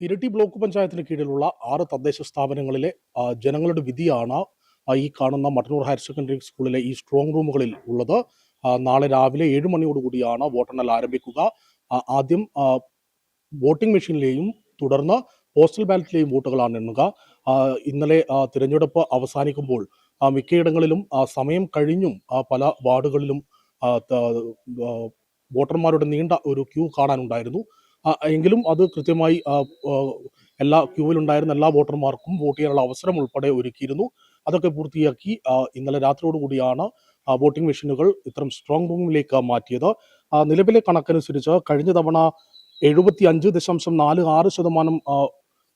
Iritty block പഞ്ചായത്തിന് കീഴിലുള്ള 6 തദ്ദേശ സ്ഥാപനങ്ങളിലെ ജനങ്ങളുടെ വിധിയാണ് ഈ കാണുന്ന മട്ടന്നൂർ ഹയർ സെക്കൻഡറി സ്കൂളിലെ ഈ സ്ട്രോങ് റൂമുകളിൽ ഉള്ളത്. നാളെ രാവിലെ 7 മണിയോടുകൂടിയാണ് വോട്ടെണ്ണൽ ആരംഭിക്കുക. ആദ്യം വോട്ടിംഗ് മെഷീനിലെയും തുടർന്ന് പോസ്റ്റൽ ബാലറ്റിലെയും വോട്ടുകളാണ് എണ്ണുക. ഇന്നലെ തിരഞ്ഞെടുപ്പ് അവസാനിക്കുമ്പോൾ മിക്കയിടങ്ങളിലും സമയം കഴിഞ്ഞും പല വാർഡുകളിലും വോട്ടർമാരുടെ നീണ്ട ഒരു ക്യൂ കാണാനുണ്ടായിരുന്നു. എങ്കിലും അത് കൃത്യമായി എല്ലാ ക്യൂവിലുണ്ടായിരുന്ന എല്ലാ വോട്ടർമാർക്കും വോട്ട് ചെയ്യാനുള്ള അവസരം ഉൾപ്പെടെ ഒരുക്കിയിരുന്നു. അതൊക്കെ പൂർത്തിയാക്കി ഇന്നലെ രാത്രിയോടുകൂടിയാണ് വോട്ടിംഗ് മെഷീനുകൾ ഇത്തരം സ്ട്രോങ് റൂമിലേക്ക് മാറ്റിയത്. നിലവിലെ കണക്കനുസരിച്ച് കഴിഞ്ഞ തവണ 75.46%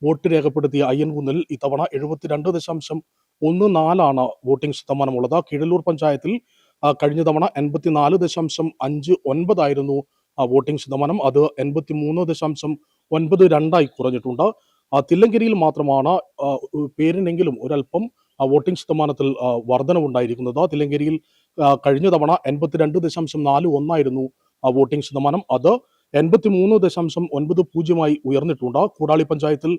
വോട്ട് രേഖപ്പെടുത്തിയ അയ്യൻകുന്നിൽ ഇത്തവണ 72.14 വോട്ടിംഗ് ശതമാനമുള്ളത്. കീഴല്ലൂർ പഞ്ചായത്തിൽ കഴിഞ്ഞ തവണ 84.59 ആയിരുന്നു വോട്ടിംഗ് ശതമാനം. അത് 83.92 കുറഞ്ഞിട്ടുണ്ട്. തില്ലങ്കരിയിൽ മാത്രമാണ് പേരിനെങ്കിലും ഒരല്പം വോട്ടിംഗ് ശതമാനത്തിൽ വർധനവുണ്ടായിരിക്കുന്നത്. തില്ലങ്കരിയിൽ കഴിഞ്ഞ തവണ 82.41 ആയിരുന്നു വോട്ടിംഗ് ശതമാനം. അത് 83.90 ഉയർന്നിട്ടുണ്ട്. കൂടാളി പഞ്ചായത്തിൽ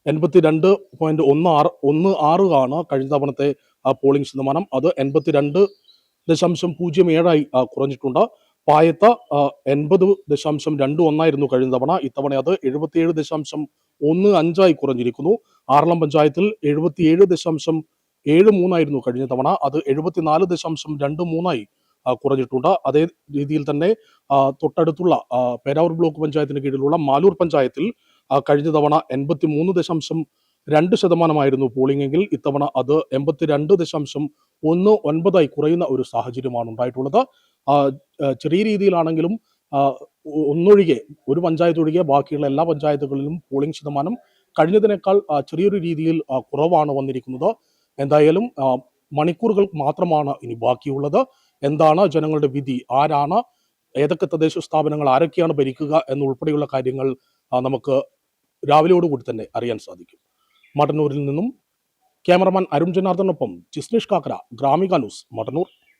82.16 ആണ് കഴിഞ്ഞ തവണത്തെ പോളിംഗ് ശതമാനം. അത് 82.07 കുറഞ്ഞിട്ടുണ്ട്. പായത്ത 80.21 ആയിരുന്നു കഴിഞ്ഞ തവണ. ഇത്തവണ അത് 77.15 കുറഞ്ഞിരിക്കുന്നു. ആറളം പഞ്ചായത്തിൽ 77.73 ആയിരുന്നു കഴിഞ്ഞ തവണ. അത് 74.23 കുറഞ്ഞിട്ടുണ്ട്. അതേ രീതിയിൽ തന്നെ തൊട്ടടുത്തുള്ള പേരാവൂർ ബ്ലോക്ക് പഞ്ചായത്തിന് കീഴിലുള്ള മാലൂർ പഞ്ചായത്തിൽ കഴിഞ്ഞ തവണ 83.2% പോളിംഗ് എങ്കിൽ ഇത്തവണ അത് 82.19 കുറയുന്ന ഒരു സാഹചര്യമാണ് ഉണ്ടായിട്ടുള്ളത്. ചെറിയ രീതിയിലാണെങ്കിലും ഒന്നൊഴികെ ഒരു പഞ്ചായത്ത് ഒഴികെ ബാക്കിയുള്ള എല്ലാ പഞ്ചായത്തുകളിലും പോളിംഗ് ശതമാനം കഴിഞ്ഞതിനേക്കാൾ ചെറിയൊരു രീതിയിൽ കുറവാണ് വന്നിരിക്കുന്നത്. എന്തായാലും മണിക്കൂറുകൾ മാത്രമാണ് ഇനി ബാക്കിയുള്ളത്. എന്താണ് ജനങ്ങളുടെ വിധി, ആരാണ്, ഏതൊക്കെ തദ്ദേശ സ്ഥാപനങ്ങൾ ആരൊക്കെയാണ് ഭരിക്കുക എന്നുൾപ്പെടെയുള്ള കാര്യങ്ങൾ നമുക്ക് രാവിലെയോടുകൂടി തന്നെ അറിയാൻ സാധിക്കും. മട്ടന്നൂരിൽ നിന്നും ക്യാമറമാൻ അരുൺ ജനാർദ്ദനൊപ്പം ജിസ്നേഷ് കാക്കര, ഗ്രാമിക ന്യൂസ്, മട്ടന്നൂർ.